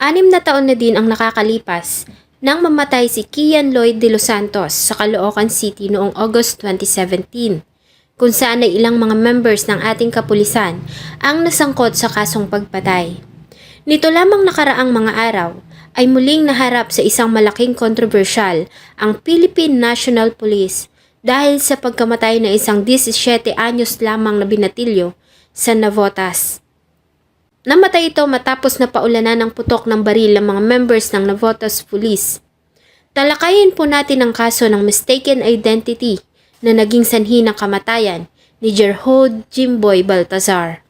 6 na taon na din ang nakakalipas nang mamatay si Kian Lloyd de los Santos sa Caloocan City noong August 2017, kung saan ay ilang mga members ng ating kapulisan ang nasangkot sa kasong pagpatay. Nito lamang nakaraang mga araw ay muling naharap sa isang malaking kontrobersyal ang Philippine National Police dahil sa pagkamatay ng isang 17 anyos lamang na binatilyo sa Navotas. Namatay ito matapos na paulanan ng putok ng baril ang mga members ng Navotas Police. Talakayin po natin ang kaso ng mistaken identity na naging sanhi ng kamatayan ni Gerhod Jimboy Baltazar.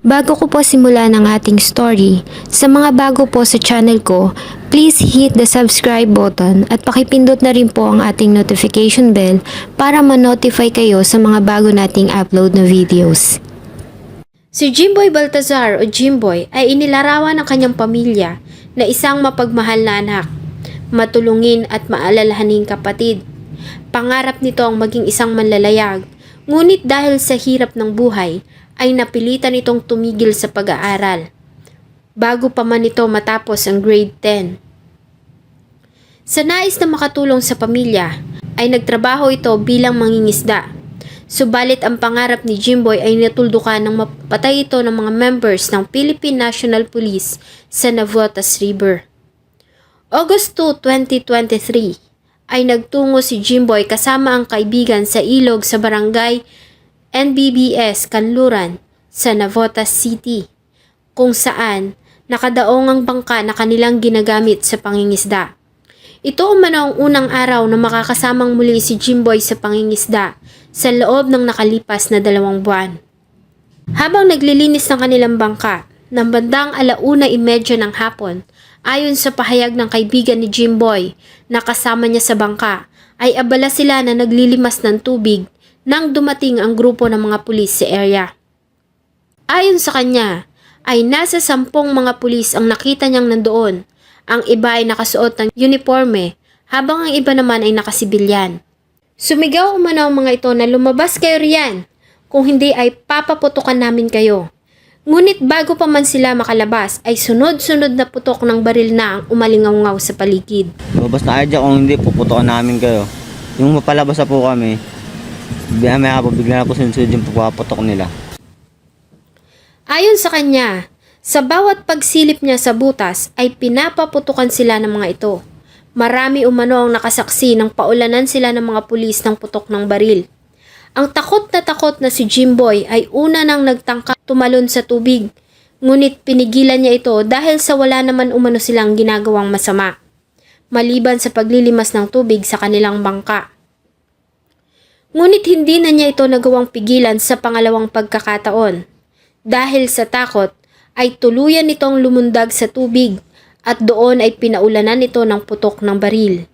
Bago ko po simulan ang ating story, sa mga bago po sa channel ko, please hit the subscribe button at pakipindot na rin po ang ating notification bell para ma-notify kayo sa mga bago nating upload na videos. Si Jimboy Baltazar o Jimboy ay inilarawan ng kanyang pamilya na isang mapagmahal na anak, matulungin at maalalahaning kapatid. Pangarap nito ang maging isang manlalayag, ngunit dahil sa hirap ng buhay, ay napilitan itong tumigil sa pag-aaral bago pa man ito matapos ang grade 10. Sa nais na makatulong sa pamilya, ay nagtrabaho ito bilang mangingisda. Subalit ang pangarap ni Jimboy ay natuldukan nang mapatay ito ng mga members ng Philippine National Police sa Navotas River. August 2, 2023 ay nagtungo si Jimboy kasama ang kaibigan sa ilog sa barangay NBBS Kanluran sa Navotas City, kung saan nakadaong ang bangka na kanilang ginagamit sa pangingisda. Ito umano ang unang araw na makakasamang muli si Jimboy sa pangingisda sa loob ng nakalipas na 2 buwan. Habang naglilinis ng kanilang bangka, ng bandang 1:30 ng hapon, ayon sa pahayag ng kaibigan ni Jimboy na kasama niya sa bangka, ay abala sila na naglilimas ng tubig nang dumating ang grupo ng mga pulis sa area. Ayon sa kanya, ay nasa 10 mga pulis ang nakita niyang nandoon. Ang iba ay nakasuot ng uniforme, habang ang iba naman ay nakasibilyan. Sumigaw umano ang mga ito na lumabas kayo riyan, kung hindi ay papaputukan namin kayo. Ngunit bago pa man sila makalabas ay sunod-sunod na putok ng baril na ang umalingaw-ngaw sa paligid. Lumabas na kayo dyan, kung hindi puputukan namin kayo. Yung mapalabas na po kami, may bigla na po sunod yung pagpapatok nila. Ayon sa kanya, sa bawat pagsilip niya sa butas ay pinapaputukan sila ng mga ito. Marami umano ang nakasaksi ng paulanan sila ng mga pulis ng putok ng baril. Ang takot na si Jimboy ay una nang nagtangka tumalon sa tubig, ngunit pinigilan niya ito dahil sa wala naman umano silang ginagawang masama, maliban sa paglilimas ng tubig sa kanilang bangka. Ngunit hindi na niya ito nagawang pigilan sa pangalawang pagkakataon. Dahil sa takot, ay tuluyan nitong lumundag sa tubig at doon ay pinaulanan ito ng putok ng baril.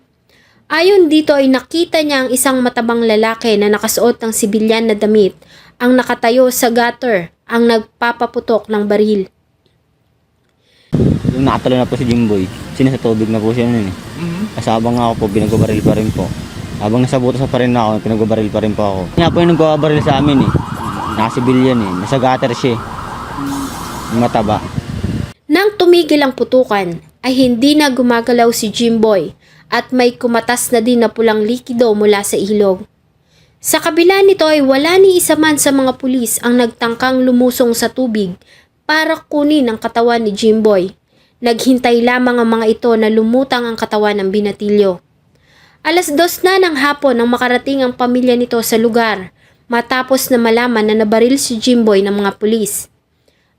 Ayon dito ay nakita niya ang isang matabang lalaki na nakasuot ng sibilyan na damit ang nakatayo sa gutter ang nagpapaputok ng baril. Yung nakatalo na po si Jimboy, sinasa tubig na po siya nun eh. Kasabang nga ako po, binagbabaril pa rin po. Habang nasa butas pa rin ako, pinagbabaril pa rin po ako. Kaya po yung nagbabaril sa amin eh. Nakasibilyan eh, nasa gutter siya eh. Mataba. Nang tumigil ang putukan, ay hindi na gumagalaw si Jimboy at may kumatas na din na pulang likido mula sa ilog. Sa kabila nito ay wala ni isa man sa mga pulis ang nagtangkang lumusong sa tubig para kunin ang katawan ni Jimboy. Naghintay lamang ang mga ito na lumutang ang katawan ng binatilyo. 2:00 na ng hapon nang makarating ang pamilya nito sa lugar matapos na malaman na nabaril si Jimboy ng mga pulis.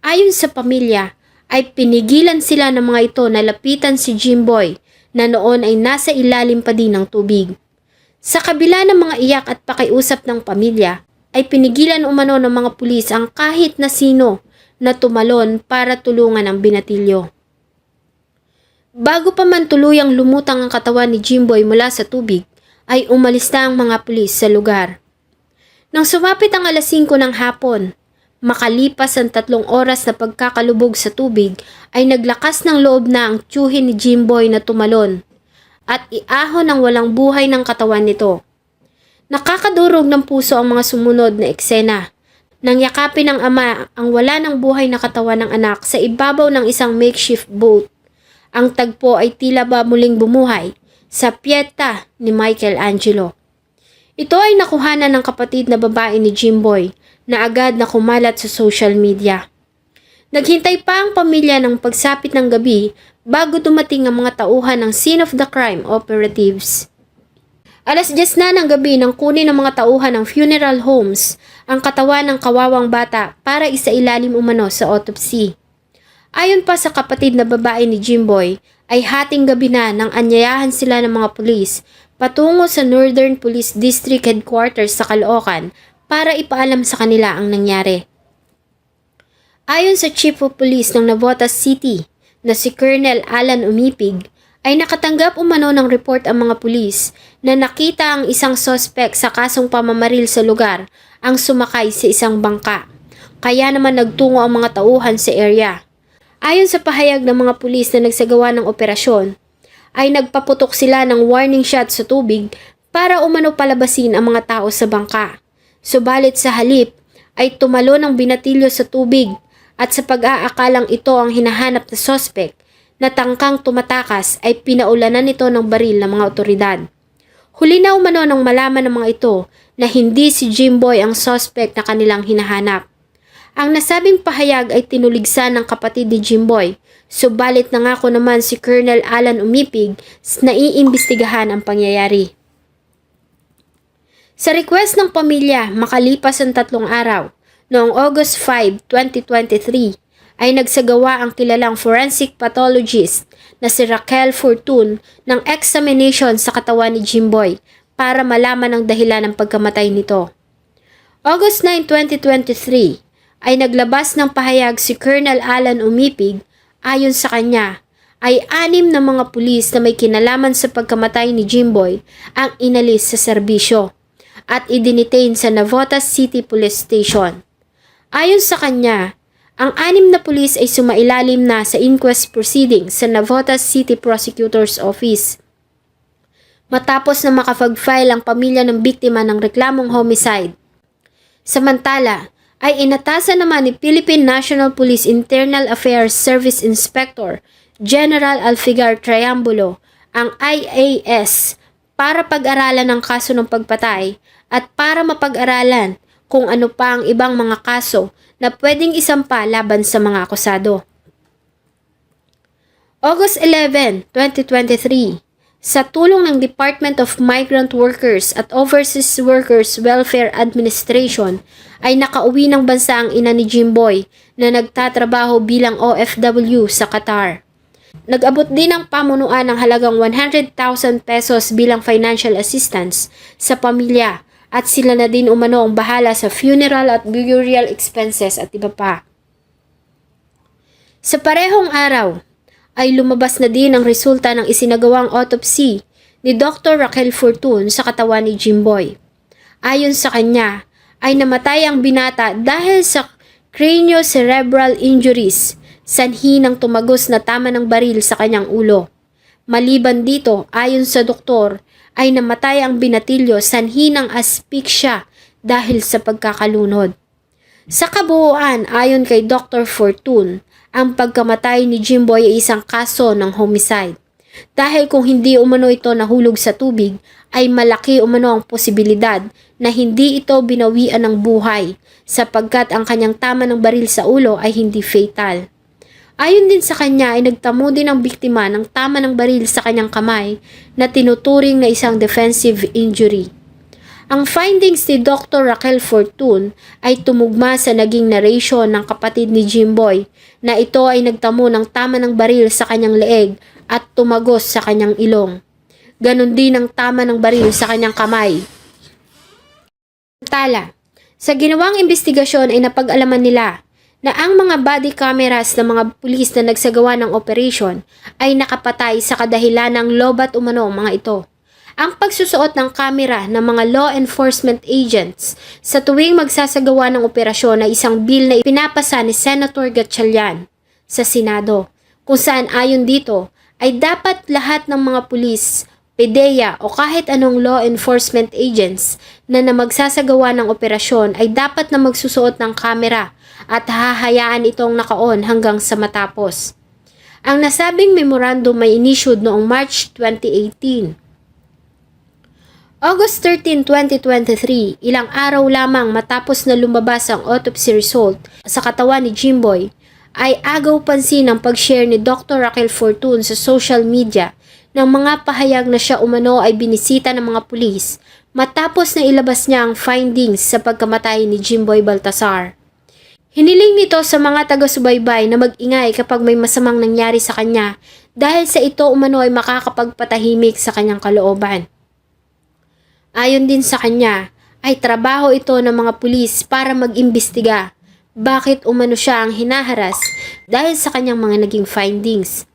Ayon sa pamilya, ay pinigilan sila ng mga ito na lapitan si Jimboy na noon ay nasa ilalim pa din ng tubig. Sa kabila ng mga iyak at pakiusap ng pamilya, ay pinigilan umano ng mga pulis ang kahit na sino na tumalon para tulungan ang binatilyo. Bago pa man tuluyang lumutang ang katawan ni Jimboy mula sa tubig, ay umalis na ang mga pulis sa lugar. Nang sumapit ang 5:00 ng hapon, makalipas ang 3 oras na pagkakalubog sa tubig, ay naglakas ng loob na ang tiyuhin ni Jimboy na tumalon at iahon ang walang buhay ng katawan nito. Nakakadurog ng puso ang mga sumunod na eksena. nang yakapin ng ama ang wala ng buhay na katawan ng anak sa ibabaw ng isang makeshift boat. Ang tagpo ay tila ba muling bumuhay sa piyeta ni Michelangelo. Ito ay nakuhanan ng kapatid na babae ni Jimboy na agad na kumalat sa social media. Naghintay pa ang pamilya ng pagsapit ng gabi bago dumating ang mga tauhan ng scene of the crime operatives. Alas 10 na ng gabi nang kunin ng mga tauhan ng funeral homes ang katawan ng kawawang bata para isailalim umano sa autopsy. Ayon pa sa kapatid na babae ni Jimboy, ay hating gabi na nang anyayahan sila ng mga pulis patungo sa Northern Police District Headquarters sa Caloocan para ipaalam sa kanila ang nangyari. Ayon sa Chief of Police ng Navotas City na si Colonel Alan Umipig, ay nakatanggap umano ng report ang mga pulis na nakita ang isang sospek sa kasong pamamaril sa lugar ang sumakay sa isang bangka. Kaya naman nagtungo ang mga tauhan sa area. Ayon sa pahayag ng mga pulis na nagsagawa ng operasyon, ay nagpaputok sila ng warning shot sa tubig para umano palabasin ang mga tao sa bangka. Subalit sa halip ay tumalo ng binatilyo sa tubig at sa pag-aakalang ito ang hinahanap na sospek na tangkang tumatakas ay pinaulanan nito ng baril ng mga otoridad. Huli na umano nang malaman ng mga ito na hindi si Jimboy ang suspect na kanilang hinahanap. Ang nasabing pahayag ay tinuligsan ng kapatid ni Jimboy, subalit nangako naman si Colonel Alan Umipig na iimbestigahan ang pangyayari. Sa request ng pamilya makalipas ang 3 araw, noong August 5, 2023, ay nagsagawa ang kilalang forensic pathologist na si Raquel Fortun ng examination sa katawan ni Jimboy para malaman ang dahilan ng pagkamatay nito. August 9, 2023 ay naglabas ng pahayag si Colonel Alan Umipig. Ayon sa kanya ay 6 na mga pulis na may kinalaman sa pagkamatay ni Jimboy ang inalis sa serbisyo at idinitain sa Navotas City Police Station. Ayon sa kanya, ang 6 na pulis ay sumailalim na sa inquest proceedings sa Navotas City Prosecutor's Office. Matapos na makapag-file ang pamilya ng biktima ng reklamong homicide. Samantala, ay inatasan naman ni Philippine National Police Internal Affairs Service Inspector General Alfigar Triambulo ang IAS para pag-aralan ang kaso ng pagpatay at para mapag-aralan kung ano pa ang ibang mga kaso na pwedeng isampa laban sa mga akusado. August 11, 2023, sa tulong ng Department of Migrant Workers at Overseas Workers Welfare Administration, ay nakauwi ng bansa ang ina ni Jimboy na nagtatrabaho bilang OFW sa Qatar. Nag-abot din ang pamunuan ng halagang 100,000 pesos bilang financial assistance sa pamilya at sila na din umano ang bahala sa funeral at burial expenses at iba pa. Sa parehong araw, ay lumabas na din ang resulta ng isinagawang autopsy ni Dr. Raquel Fortun sa katawan ni Jimboy. Ayon sa kanya, ay namatay ang binata dahil sa craniocerebral injuries, sanhi ng tumagos na tama ng baril sa kanyang ulo. Maliban dito, ayon sa doktor, ay namatay ang binatilyo sanhi ng asphyxia dahil sa pagkakalunod. Sa kabuuan, ayon kay Dr. Fortun, ang pagkamatay ni Jimboy ay isang kaso ng homicide. Dahil kung hindi umano ito nahulog sa tubig, ay malaki umano ang posibilidad na hindi ito binawian ng buhay sapagkat ang kanyang tama ng baril sa ulo ay hindi fatal. Ayon din sa kanya ay nagtamo din ang biktima ng tama ng baril sa kanyang kamay na tinuturing na isang defensive injury. Ang findings ni Dr. Raquel Fortun ay tumugma sa naging narration ng kapatid ni Jimboy na ito ay nagtamo ng tama ng baril sa kanyang leeg at tumagos sa kanyang ilong. Ganon din ang tama ng baril sa kanyang kamay. Samantala, sa ginawang investigasyon ay napag-alaman nila na ang mga body cameras ng mga pulis na nagsagawa ng operation ay nakapatay sa kadahilan ng lobat umano ang mga ito. Ang pagsusuot ng kamera ng mga law enforcement agents sa tuwing magsasagawa ng operasyon ay isang bill na ipinapasa ni Senator Gatchalian sa Senado, kung saan ayon dito ay dapat lahat ng mga pulis PDEA o kahit anong law enforcement agents na magsasagawa ng operasyon ay dapat na magsusuot ng kamera at hahayaan itong naka-on hanggang sa matapos. Ang nasabing memorandum ay inissued noong March 2018. August 13, 2023, ilang araw lamang matapos na lumabas ang autopsy result sa katawan ni Jimboy, ay agaw pansin ang pag-share ni Dr. Raquel Fortun sa social media ng mga pahayag na siya umano ay binisita ng mga pulis matapos na ilabas niya ang findings sa pagkamatay ni Jimboy Baltasar. Hiniling nito sa mga taga-subaybay na mag-ingay kapag may masamang nangyari sa kanya dahil sa ito umano ay makakapagpatahimik sa kanyang kalooban. Ayon din sa kanya, ay trabaho ito ng mga pulis para mag-imbestiga bakit umano siya ang hinaharas dahil sa kanyang mga naging findings.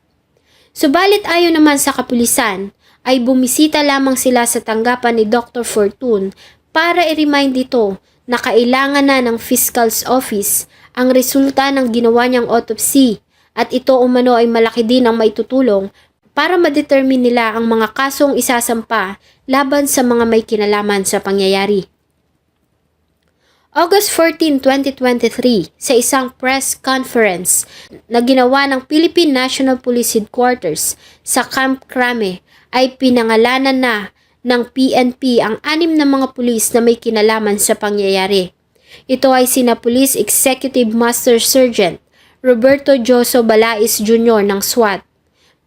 Subalit ayon naman sa kapulisan, ay bumisita lamang sila sa tanggapan ni Dr. Fortun para i-remind ito na kailangan na ng Fiscal's Office ang resulta ng ginawa niyang autopsy at ito umano ay malaki din ang maitutulong para ma-determine nila ang mga kasong isasampa laban sa mga may kinalaman sa pangyayari. August 14, 2023, sa isang press conference na ginawa ng Philippine National Police Headquarters sa Camp Crame ay pinangalanan na ng PNP ang 6 na mga pulis na may kinalaman sa pangyayari. Ito ay sina Police Executive Master Sergeant Roberto Joso Balais Jr. ng SWAT,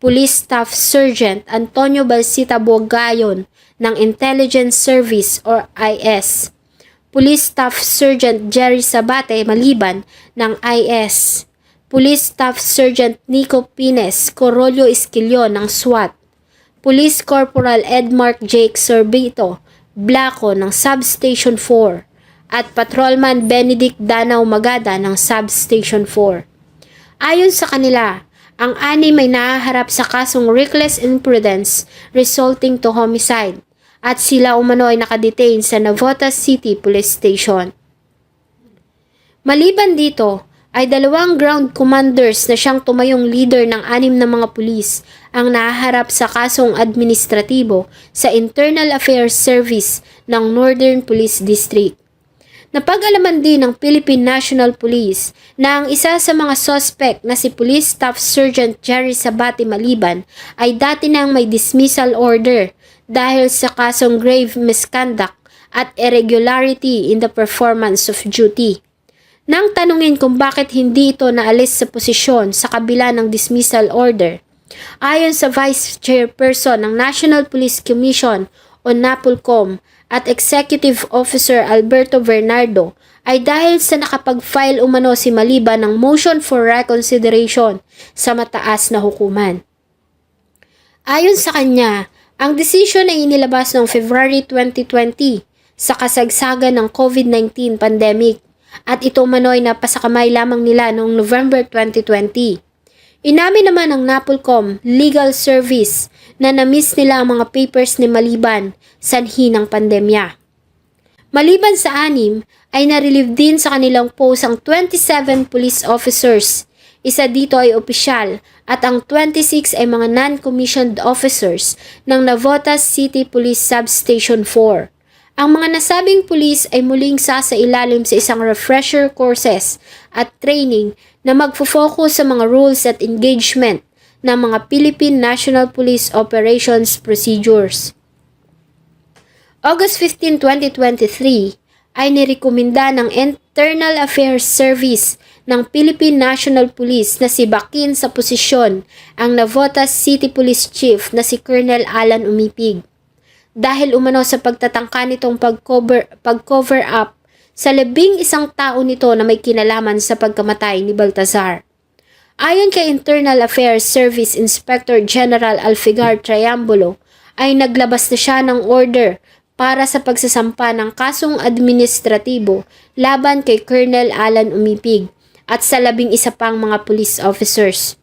Police Staff Sergeant Antonio Balsita Bugayon ng Intelligence Service or IS, Police Staff Sergeant Jerry Sabate Maliban ng IS, Police Staff Sergeant Nico Pines Corollo Esquilio ng SWAT, Police Corporal Edmark Jake Sorbito Blanco ng Substation 4 at Patrolman Benedict Danao Magada ng Substation 4. Ayon sa kanila, ang 6 ay nahaharap sa kasong reckless imprudence resulting to homicide at sila umano ay nakadetain sa Navotas City Police Station. Maliban dito, ay 2 ground commanders na siyang tumayong leader ng 6 na mga pulis ang nahaharap sa kasong administratibo sa Internal Affairs Service ng Northern Police District. Napag-alaman din ng Philippine National Police na ang isa sa mga suspect na si Police Staff Sergeant Jerry Sabate Maliban ay dati nang may dismissal order dahil sa kasong grave misconduct at irregularity in the performance of duty. Nang tanungin kung bakit hindi ito naalis sa posisyon sa kabila ng dismissal order, ayon sa Vice Chairperson ng National Police Commission o NAPOLCOM at Executive Officer Alberto Bernardo, ay dahil sa nakapag-file umano si Maliban ng motion for reconsideration sa mataas na hukuman. Ayon sa kanya, ang desisyon ay inilabas noong February 2020 sa kasagsagan ng COVID-19 pandemic at ito umano ay napasakamay lamang nila noong November 2020. Inamin naman ng NAPOLCOM Legal Service na na-miss nila ang mga papers ni Maliban sanhi ng pandemya. Maliban sa 6, ay na-relieve din sa kanilang post ang 27 police officers. Isa dito ay opisyal at ang 26 ay mga non-commissioned officers ng Navotas City Police Substation 4. Ang mga nasabing pulis ay muling sasailalim sa isang refresher courses at training na magfo-focus sa mga rules at engagement ng mga Philippine National Police Operations Procedures. August 15, 2023 ay nirekomenda ng Internal Affairs Service ng Philippine National Police na si Bakin sa posisyon ang Navotas City Police Chief na si Colonel Alan Umipig. Dahil umano sa pagtatangka nitong pag-cover up sa 11 tao nito na may kinalaman sa pagkamatay ni Baltasar. Ayon kay Internal Affairs Service Inspector General Alfigar Triambulo, ay naglabas na siya ng order para sa pagsasampa ng kasong administratibo laban kay Colonel Alan Umipig at sa 11 pang mga police officers.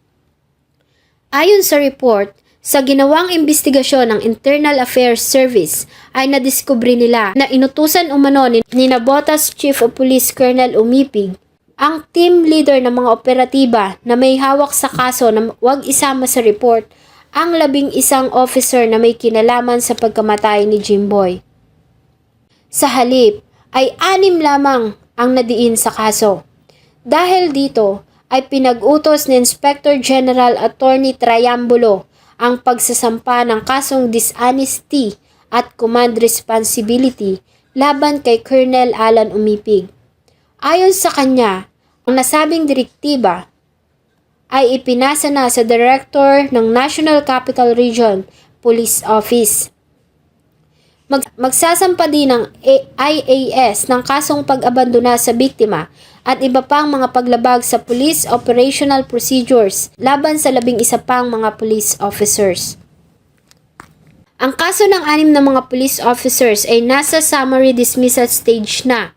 Ayon sa report, sa ginawang investigasyon ng Internal Affairs Service ay nadiskubre nila na inutusan umano ni Navotas Chief of Police Colonel Umipig ang team leader ng mga operatiba na may hawak sa kaso na huwag isama sa report ang 11 officer na may kinalaman sa pagkamatay ni Jimboy. Sa halip ay 6 lamang ang nadiin sa kaso. Dahil dito ay pinag-utos ni Inspector General Attorney Triambulo ang pagsasampa ng kasong dishonesty at command responsibility laban kay Colonel Alan Umipig. Ayon sa kanya, ang nasabing direktiba ay ipinasa na sa Director ng National Capital Region Police Office. Magsasampa din ng IAS ng kasong pag-abandona sa biktima at iba pang mga paglabag sa police operational procedures laban sa 11 pang mga police officers. Ang kaso ng 6 na mga police officers ay nasa summary dismissal stage na.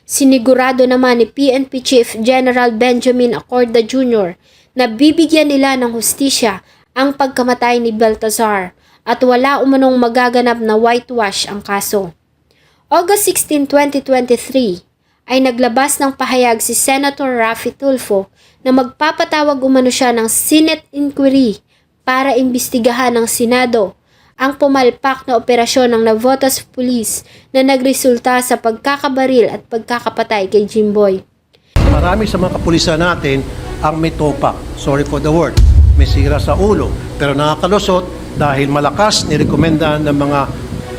Sinigurado naman ni PNP Chief General Benjamin Acorda Jr. na bibigyan nila ng hustisya ang pagkamatay ni Baltazar at wala umanong magaganap na whitewash ang kaso. August 16, 2023 ay naglabas ng pahayag si Senator Raffy Tulfo na magpapatawag umano siya ng Senate inquiry para imbestigahan ng Senado ang pumalpak na operasyon ng Navotas Police na nagresulta sa pagkakabaril at pagkakapatay kay Jimboy. Marami sa mga kapulisan natin ang may topak. Sorry for the word. May sira sa ulo. Pero nakakalusot dahil malakas nirekomenda ng mga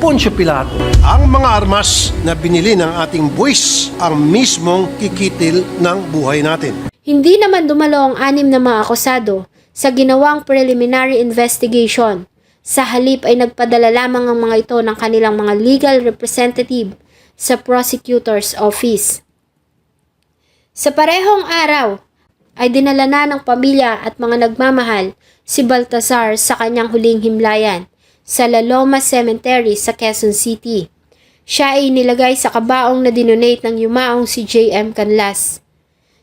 Poncio Pilato. Ang mga armas na binili ng ating buwis ang mismong kikitil ng buhay natin. Hindi naman dumalo ang 6 na mga akusado sa ginawang preliminary investigation. Sa halip ay nagpadala lamang ang mga ito ng kanilang mga legal representative sa prosecutor's office. Sa parehong araw ay dinala na ng pamilya at mga nagmamahal si Baltazar sa kanyang huling himlayan sa La Loma Cemetery sa Quezon City. Siya ay nilagay sa kabaong na dinonate ng yumaong si J.M. Canlas.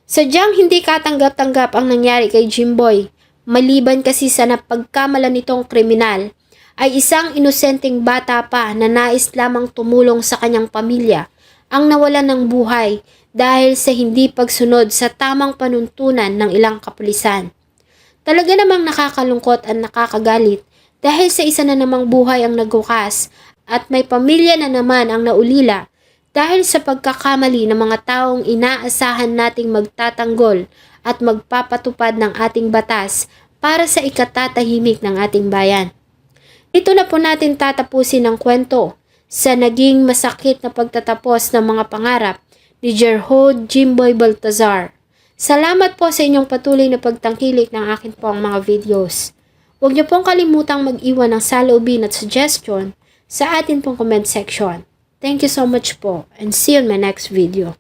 Sadyang hindi katanggap-tanggap ang nangyari kay Jimboy, maliban kasi sa napagkamalan nitong kriminal, ay isang inosenteng bata pa na nais lamang tumulong sa kanyang pamilya ang nawalan ng buhay dahil sa hindi pagsunod sa tamang panuntunan ng ilang kapulisan. Talaga namang nakakalungkot at nakakagalit dahil sa isa na namang buhay ang nagwakas at may pamilya na naman ang naulila dahil sa pagkakamali ng mga taong inaasahan nating magtatanggol at magpapatupad ng ating batas para sa ikatatahimik ng ating bayan. Ito na po natin tatapusin ang kwento sa naging masakit na pagtatapos ng mga pangarap ni Gerhod Jimboy Baltazar. Salamat po sa inyong patuloy na pagtangkilik ng akin pong mga videos. Huwag niyo pong kalimutang mag-iwan ng saloobin at suggestion sa atin pong comment section. Thank you so much po and see you in my next video.